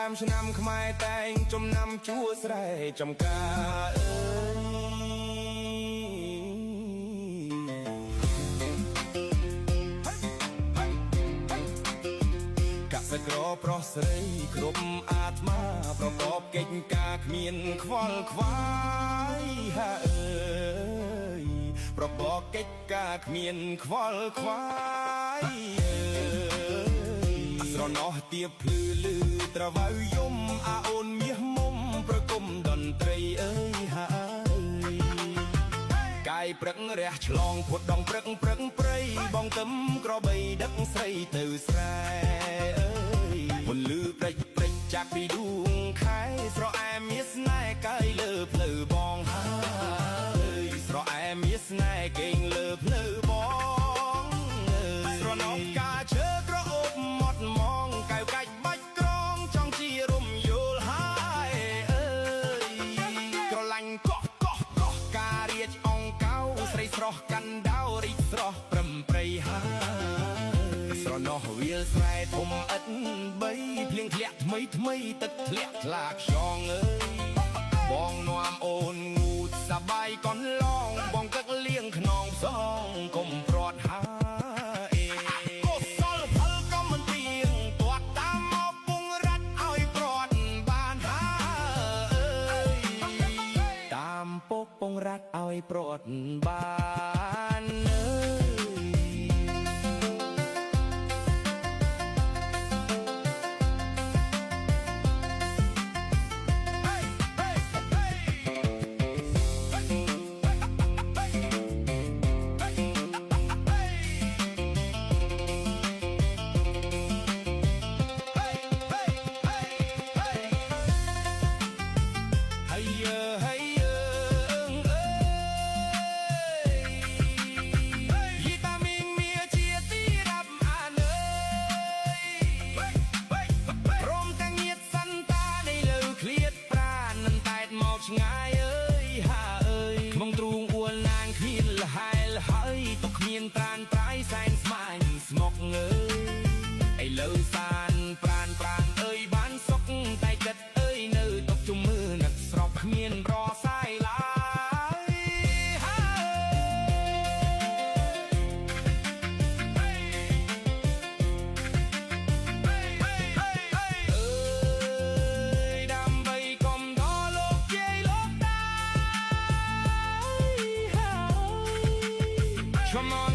ដើមឆ្នាំខ្មែរតែងចំណាំជួស្រែចំការអើយកសិករប្រុសស្រីគ្រប់អាត្មាប្រកបកិច្ចការគ្មានខ្វល់ខ្វាយហាអើយប្រកបកិច្ចការគ្មានខ្វល់ខ្វាយស្រណោះទៀបភ្លឺលឺត្រវៅយំអាអូនមាសមុំប្រគំតន្ត្រីអើយហើយកាយព្រឹករះឆ្លងភុតដងព្រឹកព្រៃបងទឹមក្របីដឹកស្រីទៅស្រែអើយពន្លឺព្រិចចាក់ពីដួងខែស្រអែមមាសស្នេហ៍កាយលើផ្លូវបងហើយស្រអែមមាសស្នេហ៍គេងលើផ្លូវបងស្រណោះកាឈើក្រអូបមាត់មងកៅកាច់បាច់ក្រងចង់ជារំយល់ហើយអើយក្រឡាញ់កោះការរៀបអងកៅស្រីស្រស់កាន់ដៅរីកស្រស់ព្រឹមព្រៃហើយស្រណោះវាលស្រែធំឥតបីភ្លៀងធ្លាក់ថ្មីទឹកធ្លាក់ថ្លាខ្យងអើយបងនាំអូនងូតសបាយកនឡងបងទឹកលៀងខ្នងផ្សងកុំព្រាត់ហើយកុសលផលក៏មិនទៀងទាត់តាមមកពងរ៉ាត់ឲ្យព្រាត់បានហើយតាមពុកពងរ៉ាត់ឲ្យព្រាត់បានឆ្ងាយអើយហាអើយមកទ្រូងអួលណាងគ្មានលហែលហើយទុកគ្មានត្រានត្រៃសែនស្មាញស្មុកអើយឥឡូវសានប្រានអើយបានសុកតែចិត្តអើយនៅទុកជុំមើលនឹកស្រស់គ្មានរសាយឡើយដើម្បីកុំដល់លោកយាយលោកតាCome on